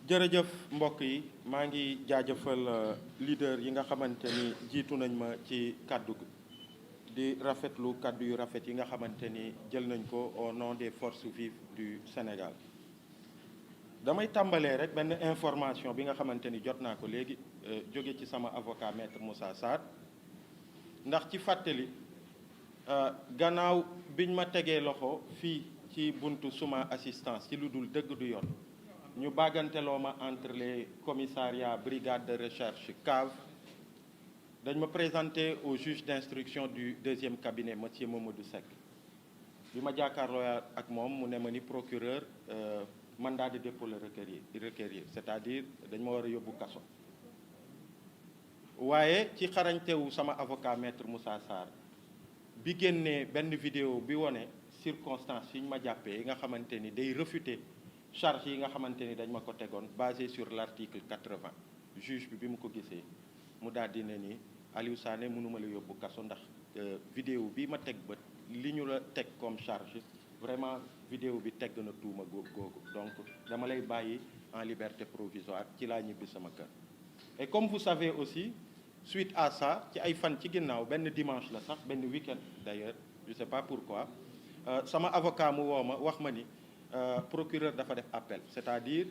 jërëjëf mbokk yi maa ngi jaajëfal leader yi nga xamante ni jiitu nañ ma ci kàddu gi di rafetlu kàddu yu rafet yi nga xamante ni jël nañ ko au nom des forces vives du Sénégal. damay tàmbalee rek benn information bi nga xamante ni jot naa ko léegi jóge ci sama avocat maître Moussa Sarr ndax ci fàttali gannaaw biñ ma tegee loxo fii ci buntu suma assistance ci lu dul dëgg du yoon ñu bàgganteloo ma entre les commissariats brigade de recherche CAV dañ ma présenté au juge d'instruction du deuxième cabinet monsieur Mamadou Seck bi ma jàkkaarloo ak moom mu ne ma ni procureur mandat de dépôt la requérir c'est-à-dire dañ ma war a yóbbu kaso waaye ci xarañtewu sama avocat maître Moussa Sarr bi génnee benn vidéo bi wone circonstances yi ñu ma jàppee yi nga xamante ni day réfuter charge yi nga xamante ni dañ ma ko tegoon basé sur l'article 80 juge bi mu ko gisee mu daal di ne ni Aliou Sané mënuma la yóbbu kaso ndax vidéo bi ma teg bët li ñu la teg comme charge vraiment vidéo bi tegg na tuuma googu donc dama lay bàyyi en liberté provisoire ci laa ñibbi sama kër. Et comme vous savez aussi suite à ça ci ay fan ci ginnaaw benn dimanche la sax benn week-end d'ailleurs je sais pas pourquoi sama avocat mu woo ma wax ma ni procureur dafa def appel c'est-à-dire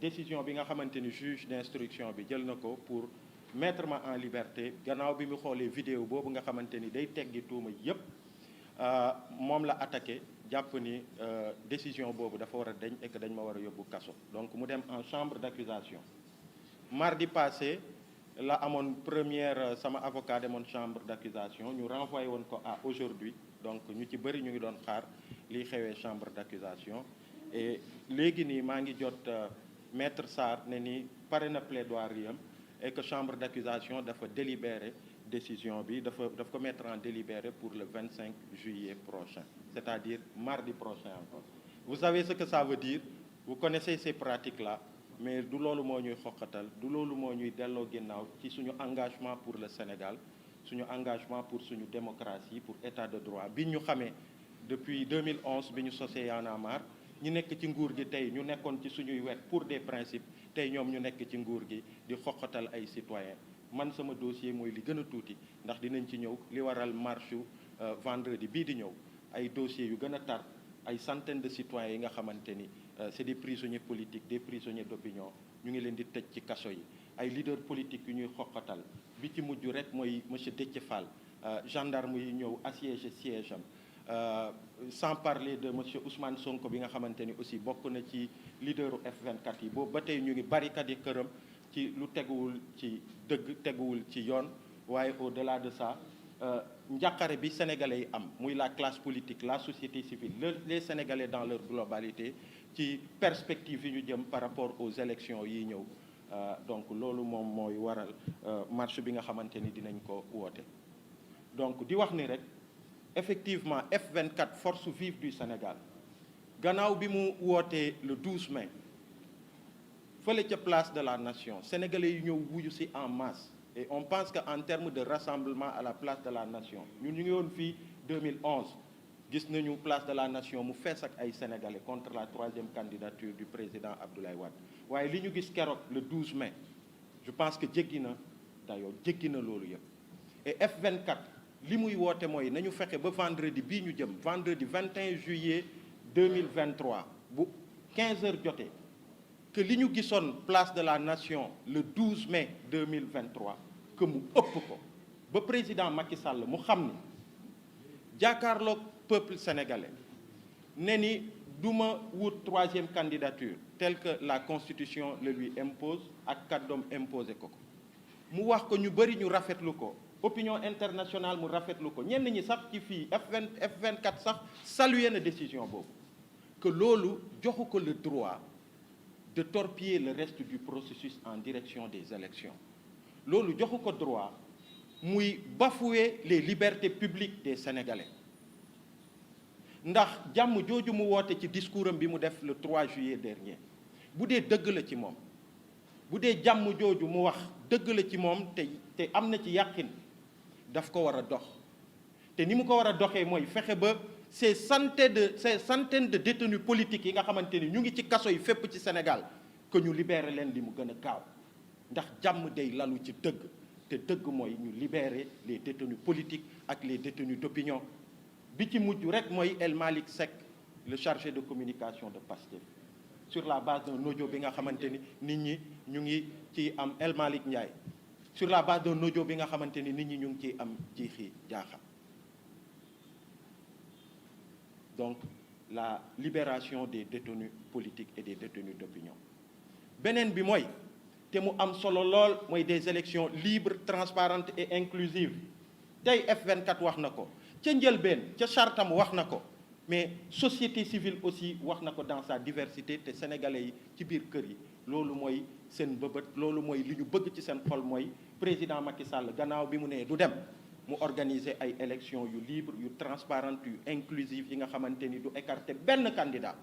décision bi nga xamante ni juge d'instruction bi jël na ko pour mettre ma en liberté gannaaw bi mu xoolee vidéo boobu nga xamante ni day teggi tuuma yépp moom la attaqué jàpp ni décision boobu dafa war a deñ et que dañ ma war a yóbbu kaso donc mu dem en chambre d'accusation mardi passé la amoon première sama avocat demoon chambre d'accusation ñu renvoyé woon ko à aujourd'hui donc ñu ci bëri ñu ngi doon xaar liy xewee chambre d'accusation et léegi nii maa ngi jot maître Sarr ne ni pare na plaidoirie am et que chambre d'accusation dafa délibérer décision bi daf ko mettre en délibéré pour le 25 juillet prochain c'est-à-dire mardi prochain encore. Vous savez ce que ça veut dire, vous connaissez ces pratiques-là mais du loolu moo ñuy xoqatal du loolu moo ñuy delloo ginnaaw ci suñu engagement pour le Sénégal suñu engagement pour suñu démocratie pour état de droit bi ñu xamee depuis 2011 bi ñu sosee Y'en a marre ñi nekk ci nguur gi tey ñu nekkoon ci suñuy wet pour des principes tey ñoom ñu nekk ci nguur gi di xoqatal ay citoyens man sama dossier mooy li gën a tuuti ndax dinañ ci ñëw li waral marche vendredi bii di ñëw ay dossiers yu gën a tar ay centaines de citoyens yi nga xamante ni c'est des prisonniers politiques des prisonniers d'opinion ñu ngi leen di tëj ci kaso yi ay leaders politiques yu ñuy xoqatal bi ci mujj rek mooy monsieur Déthié Fall gendarme yi ñëw assiégé siège am sans parler de monsieur Ousmane Sonko bi nga xamante ni aussi bokk na ci leaderu F24 yi boobu ba tey ñu ngi barricade këram ci lu teguwul ci dëgg teguwul ci yoon waaye au-delà de ça njàqare bi sénégalais yi am muy la classe politique la société civile les sénégalais dans leur globalité ci perspective yi ñu jëm par rapport aux élections yi ñëw donc loolu moom mooy waral marche bi nga xamante ni dinañ ko woote donc di wax ni rek effectivement F24 force vive du Sénégal gannaaw bi mu wootee le 12 mai fële ca place de la nation sénégalais yi ñëw wuyu ci en masse et on pense que en termes de rassemblement à la place de la nation ñun ñu ngi woon fii 2011 gis nañu place de la nation mu fees ak ay sénégalais contre la troisième candidature du président Abdoulaye Wade waaye li ñu gis keroog le 12 mai je pense que jéggi na dayoo jéggi na loolu yëpp et F24 li muy woote mooy nañu fexe ba vendredi bii ñu jëm vendredi 21 juillet 2023 bu 15 heures jotee que li ñu gisoon place de la nation le 12 mai 2023 que mu ëpp ko ba président Macky Sall mu xam ni jàkkaarloog peuple sénégalais ne ni duma wut troisième candidature telle que la constitution le lui impose ak kàddoom imposé ko mu wax ko ñu bëri ñu rafetlu ko opinion internationale mu rafetlu ko ñenn ñi sax ci fii F24 sax saluer na décision boobu que loolu joxu ko le droit de torpiller le reste du processus en direction des élections loolu joxu ko droit muy bafouer les libertés publiques des Sénégalais ndax jàmm jooju mu woote ci discours am bi mu def le 3 juillet dernier bu dee dëgg la ci moom bu dee jàmm jooju mu wax dëgg la ci moom te am na ci yàqin daf ko war a dox te ni mu ko war a doxee mooy fexe ba ces centaines de détenus politiques yi nga xamante ni ñu ngi ci kaso yi fépp ci Sénégal que ñu libérer leen li mu gën a gaaw ndax jàmm day lalu ci dëgg te dëgg mooy ñu libérer les détenus politiques ak les détenus d'opinion bi ci mujj rek mooy El Malick Seck le chargé de communication de Pastef sur la base d'un audio bi nga xamante ni nit ñi ñu ngi ci am El Malick Ndiaye sur la base d'un audio bi nga xamante ni nit ñi ñu ngi ciy am jiixi jaaxa. Donc la libération des détenus politiques et des détenus d'opinion beneen bi mooy te mu am solo lool mooy des élections libres transparentes et inclusives tey F24 wax na ko ca njëlbeen ca chartam wax na ko mais société civile aussi wax na ko dans sa diversité te sénégalais yi ci biir kër yi loolu mooy seen bëbët loolu mooy li ñu bëgg ci seen xol mooy président Macky Sall gannaaw bi mu nee du dem mu organiser ay élections yu libre yu transparente yu inclusive yi nga xamante ni du écarter benn candidat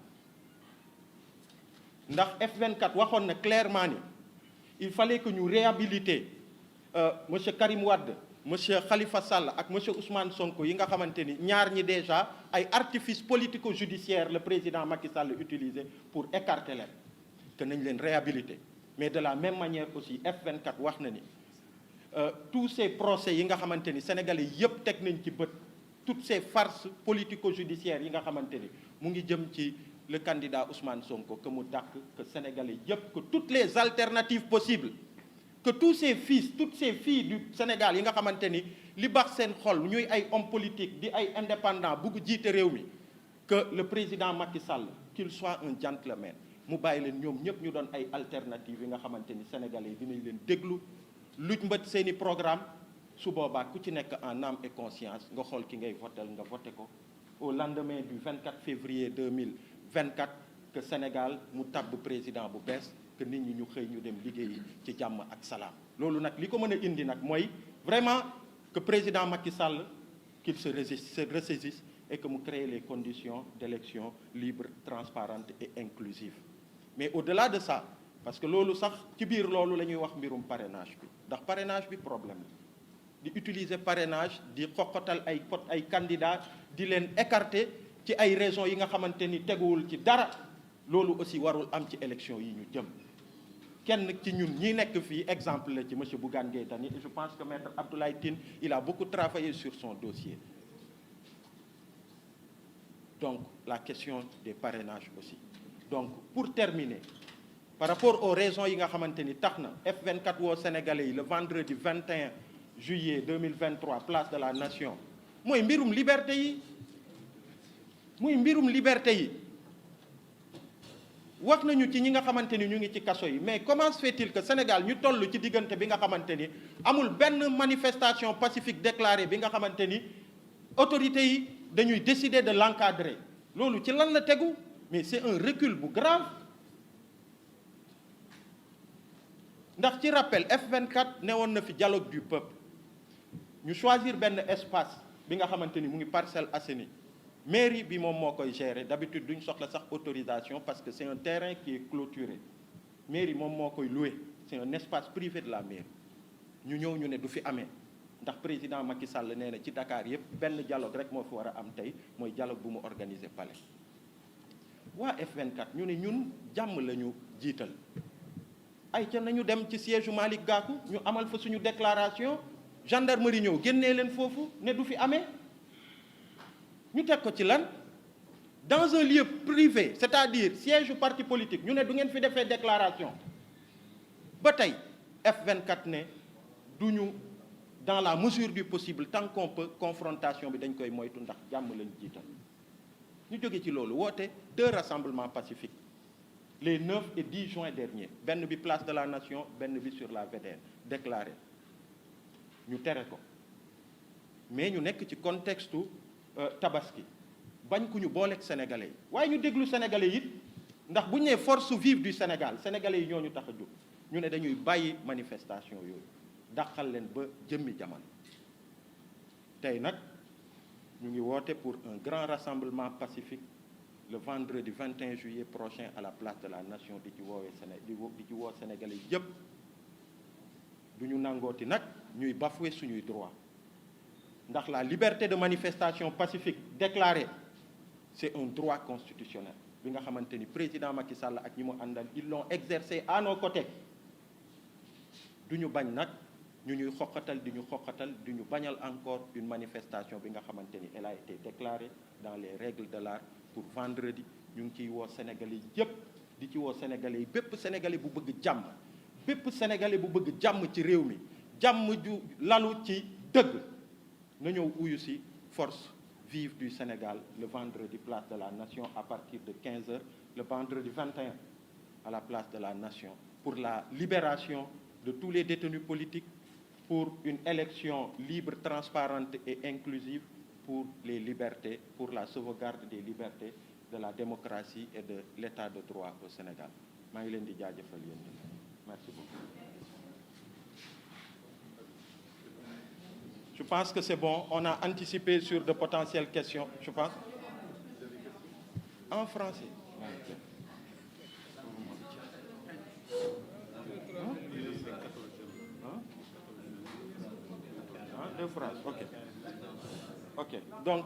ndax F24 waxoon na clairement ni il fallait que ñu réhabiliter monsieur Karim Wade monsieur Khalifa Sall ak monsieur Ousmane Sonko yi nga xamante ni ñaar ñi déjà ay artifices politico-judiciaires le président Macky Sall utilisé pour écarter leen que nañ leen réhabiliter mais de la même manière aussi F24 wax na ni tous ces procès yi nga xamante ni sénégalais yëpp teg nañ ci bët toutes ces farces politico-judiciaires yi nga xamante ni mu ngi jëm ci le candidat Ousmane Sonko que mu dàq que sénégalais yëpp que toutes les alternatives possibles que tous ces fils toutes ces filles du Sénégal yi nga xamante ni li baax seen xol ñuy ay hommes politiques di ay indépendants bugg jiite réew mi que le président Macky Sall qu'il soit un gentleman mu bàyyi leen ñoom ñëpp ñu doon ay alternatives yi nga xamante ni sénégalais yi dinañ leen déglu luñ mbët seeni programme su boobaa ku ci nekk en âme et conscience nga xool ki ngay votel nga voté ko au lendemain du 24 février 2024 que Sénégal mu tabb président bu bees que nit ñi ñu xëy ñu dem liggéeyi ci jàmm ak salaam loolu nag li ko mën a indi nag mooy vraiment que président Macky Sall qu'il se ressaisisse et que mu crée les conditions d'élection libres transparentes et inclusives mais au-delà de ça parce que loolu sax ci biir loolu la ñuy wax mbirum parrainage bi ndax parrainage bi problème la di utiliser parrainage di xoqatal ay candidats di leen écarter ci ay raisons yi nga xamante ni teguwul ci dara loolu aussi warul am ci élection yi ñu jëm kenn ci ñun ñi nekk fii exemple la ci monsieur Bougane Gueye Dany et je pense que maître Abdoulaye Tine il a beaucoup travaillé sur son dossier donc la question des parrainages aussi donc pour terminer par rapport aux raisons yi nga xamante ni tax na F24 woo Sénégalais yi le vendredi 21 juillet 2023 place de la Nation mooy mbirum liberté yi wax nañu ci ñi nga xamante ni ñu ngi ci kaso yi mais comment se fait-il que Sénégal ñu toll ci diggante bi nga xamante ni amul benn manifestation pacifique déclarée bi nga xamante ni autorités yi dañuy décider de l'encadrer loolu ci lan la tegu mais c'est un recul bu grave ndax ci rappel F24 newoon na fi dialogue du peuple ñu choisir benn espace bi nga xamante ni mu ngi Parcelles Assainies mairie bi moom moo koy gérer d'habitude duñ soxla sax autorisation parce que c'est un terrain qui est clôturé mairie moom moo koy loué c'est un espace privé de la mairie ñu ñëw ñu ne du fi amee ndax président Macky Sall nee na ci Dakar yëpp benn dialogue rek moo fi war a am tey mooy dialogue bu mu organiser palais waa F24 ñu ne ñun jàmm la ñu jiital ay ca nañu dem ci siège Malick Gakou ñu amal fa suñu déclaration gendarmerie ñëw génnee leen foofu ne du fi amee ñu teg ko ci lan dans un lieu privé c'est-à-dire siège parti politique ñu ne du ngeen fi defee déclaration ba tey F24 ne duñu dans la mesure du possible tant qu'on peut confrontation bi dañ koy moytu ndax jàmm lañ jiital ñu jóge ci loolu woote 2 rassemblements pacifiques les 9 et 10 juin dernier benn bi place de la Nation benn bi sur la VDN déclaré ñu tere ko mais ñu nekk ci contexte tabaski bañ ku ñu booleeg sénégalais yi waaye ñu déglu sénégalais yi ndax bu ñu nee force vive du Sénégal sénégalais yi ñoo ñu tax a jóg ñu ne dañuy bàyyi manifestation yooyu dàqal leen ba jëmmi jamono tey nag ñu ngi woote pour un grand rassemblement pacifique le vendredi 21 juillet prochain à la place de la Nation di ci woowee di ci woo sénégalais yëpp du ñu nangooti nag ñuy bafouer suñuy droit ndax la liberté de manifestation pacifique déclarée c'est un droit constitutionnel bi nga xamante ni président Macky Sall ak ñi mu àndal ils l'ont exercé à nos côtés du ñu bañ nag ñu ñuy xoqatal di ñu xoqatal di ñu bañal encore une manifestation bi nga xamante ni elle a été déclarée dans les règles de l'art pour vendredi. ñu ngi ciy woo Sénégalais yépp di ci woo Sénégalais yi bépp Sénégalais bu bëgg jàmm bépp Sénégalais bu bëgg jàmm ci réew mi jàmm ju lalu ci dëgg na ñëw uyu ci force vive du Sénégal le vendredi place de la Nation à partir de 15 heures le vendredi 21 à la place de la Nation pour la libération de tous les détenus politiques pour une élection libre, transparente et inclusive pour les libertés, pour la sauvegarde des libertés, de la démocratie et de l'état de droit au Sénégal. maa ngi leen di jaajëfal yéen ñi. Merci beaucoup. Je pense que c'est bon. On a anticipé sur de potentielles questions, je pense. En français. Deux phrases, ok. Ok, donc,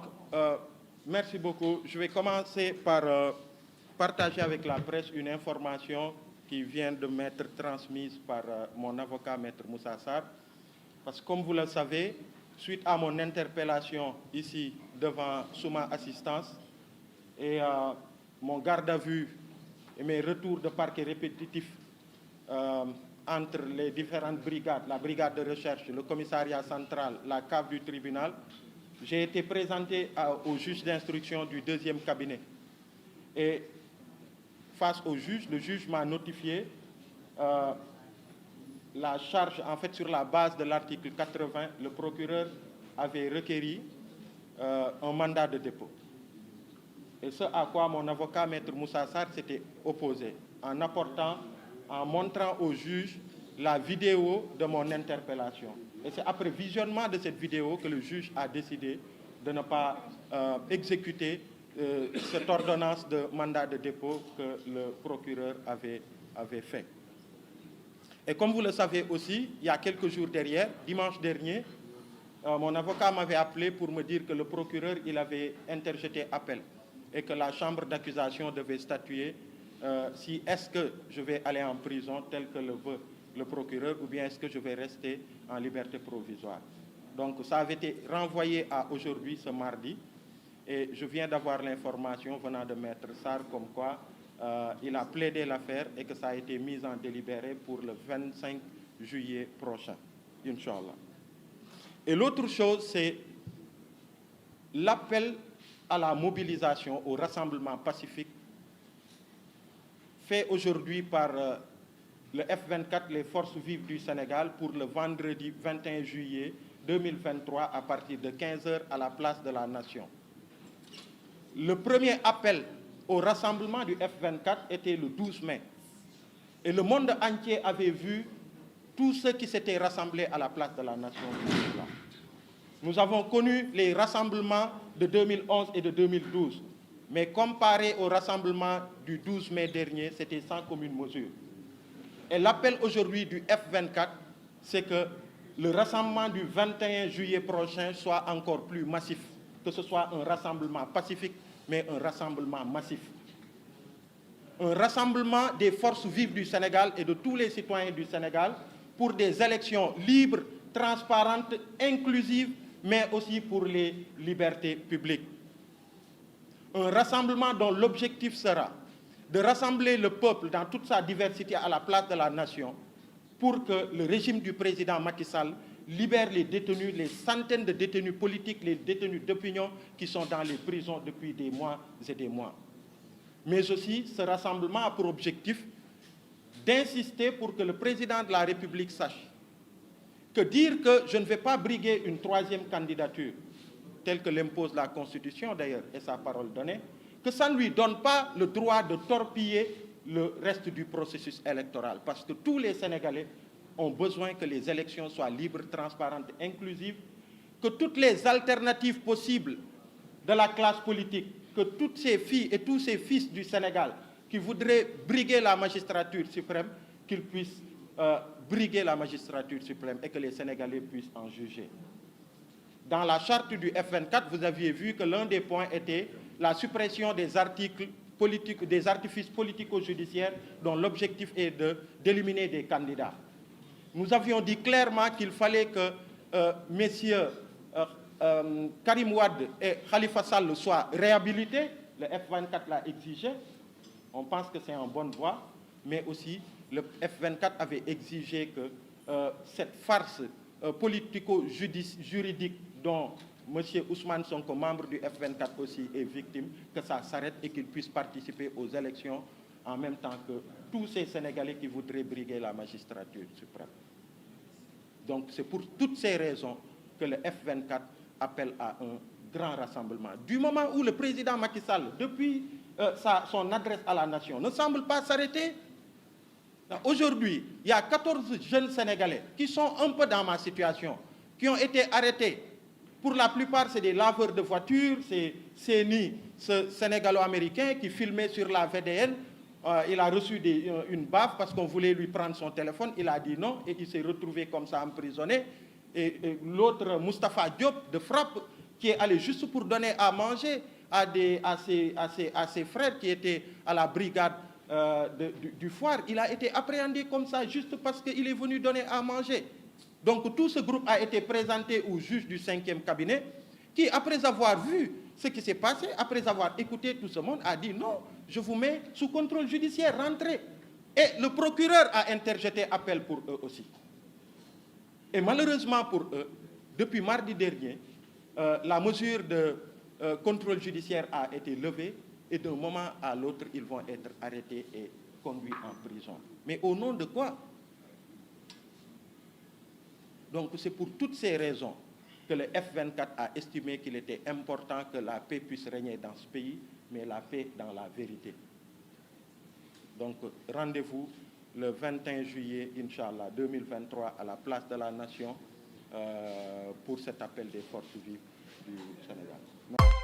merci beaucoup. Je vais commencer par partager avec la presse une information qui vient de m'être transmise par mon avocat, Maître Moussa Sarr. Parce que comme vous le savez, suite à mon interpellation ici devant Souma Assistance et mon garde à vue et mes retours de parquet répétitifs entre les différentes brigades, la brigade de recherche, le commissariat central, la cave du tribunal, j'ai été présenté au juge d'instruction du 2e cabinet. Et face au juge, le juge m'a notifié la charge, en fait, sur la base de l'article 80, le procureur avait requéri un mandat de dépôt. Et ce à quoi mon avocat, Maître Moussa Sarr, s'était opposé, en montrant au juge la vidéo de mon interpellation. Et c'est après visionnement de cette vidéo que le juge a décidé de ne pas exécuter cette ordonnance de mandat de dépôt que le procureur avait fait. Et comme vous le savez aussi, il y a quelques jours derrière, dimanche dernier, mon avocat m'avait appelé pour me dire que le procureur, il avait interjeté appel et que la chambre d'accusation devait statuer si est-ce que je vais aller en prison tel que le veut le procureur ou bien est-ce que je vais rester en liberté provisoire. Donc ça avait été renvoyé à aujourd'hui, ce mardi, et je viens d'avoir l'information venant de Maître Sarr comme quoi il a plaidé l'affaire et que ça a été mis en délibéré pour le 25 juillet prochain, Inch'Allah. Et l'autre chose, c'est l'appel à la mobilisation, au rassemblement pacifique fait aujourd'hui par le F24, les forces vives du Sénégal, pour le vendredi 21 juillet 2023 à partir de 15 heures à la place de la Nation. Le premier appel au rassemblement du F24 était le 12 mai. Et le monde entier avait vu tous ceux qui s'étaient rassemblés à la place de la Nation. Nous avons connu les rassemblements de 2011 et de 2012. Mais comparé au rassemblement du 12 mai dernier, c'était sans commune mesure. Et l'appel aujourd'hui du F24, c'est que le rassemblement du 21 juillet prochain soit encore plus massif, que ce soit un rassemblement pacifique, mais un rassemblement massif. Un rassemblement des forces vives du Sénégal et de tous les citoyens du Sénégal pour des élections libres, transparentes, inclusives, mais aussi pour les libertés publiques. Un rassemblement dont l'objectif sera de rassembler le peuple dans toute sa diversité à la place de la Nation pour que le régime du président Macky Sall libère les détenus, les centaines de détenus politiques, les détenus d'opinion qui sont dans les prisons depuis des mois et des mois. Mais aussi, ce rassemblement a pour objectif d'insister pour que le président de la République sache que dire que je ne vais pas briguer une 3e candidature, telle que l'impose la Constitution d'ailleurs et sa parole donnée, que ça ne lui donne pas le droit de torpiller le reste du processus électoral. Parce que tous les Sénégalais ont besoin que les élections soient libres, transparentes, inclusives, que toutes les alternatives possibles de la classe politique, que toutes ces filles et tous ces fils du Sénégal qui voudraient briguer la magistrature suprême, qu'ils puissent briguer la magistrature suprême et que les Sénégalais puissent en juger. Dans la charte du F24, vous aviez vu que l'un des points était la suppression des articles des artifices politico-judiciaires dont l'objectif est d'éliminer des candidats. Nous avions dit clairement qu'il fallait que messieurs Karim Wade et Khalifa Sall soient réhabilités. Le F24 l'a exigé. On pense que c'est en bonne voie, mais aussi le F24 avait exigé que cette farce politico-juridique dont M. Ousmane Sonko, membre du F24 aussi, est victime, que ça s'arrête et qu'il puisse participer aux élections en même temps que tous ces Sénégalais qui voudraient briguer la magistrature suprême. Donc c'est pour toutes ces raisons que le F24 appelle à un grand rassemblement. Du moment où le président Macky Sall, depuis son adresse à la nation, ne semble pas s'arrêter. Aujourd'hui, il y a 14 jeunes Sénégalais qui sont un peu dans ma situation, qui ont été arrêtés. Pour la plupart, c'est des laveurs de voitures, c'est Séni, ce Sénégalo-américain qui filmait sur la VDN. Il a reçu une baffe parce qu'on voulait lui prendre son téléphone. Il a dit non et il s'est retrouvé comme ça emprisonné. Et l'autre, Moustapha Diop, de Frappe, qui est allé juste pour donner à manger à ses frères qui étaient à la brigade du Foire, il a été appréhendé comme ça juste parce qu'il est venu donner à manger. Donc tout ce groupe a été présenté au juge du 5e cabinet qui, après avoir vu ce qui s'est passé, après avoir écouté tout ce monde, a dit non, je vous mets sous contrôle judiciaire, rentrez. Et le procureur a interjeté appel pour eux aussi. Et malheureusement pour eux, depuis mardi dernier, la mesure de contrôle judiciaire a été levée et d'un moment à l'autre, ils vont être arrêtés et conduits en prison. Mais au nom de quoi? Donc c'est pour toutes ces raisons que le F24 a estimé qu'il était important que la paix puisse régner dans ce pays, mais la paix dans la vérité. Donc rendez-vous le 21 juillet, Inch'Allah, 2023, à la place de la Nation pour cet appel des forces vives du Sénégal. Merci.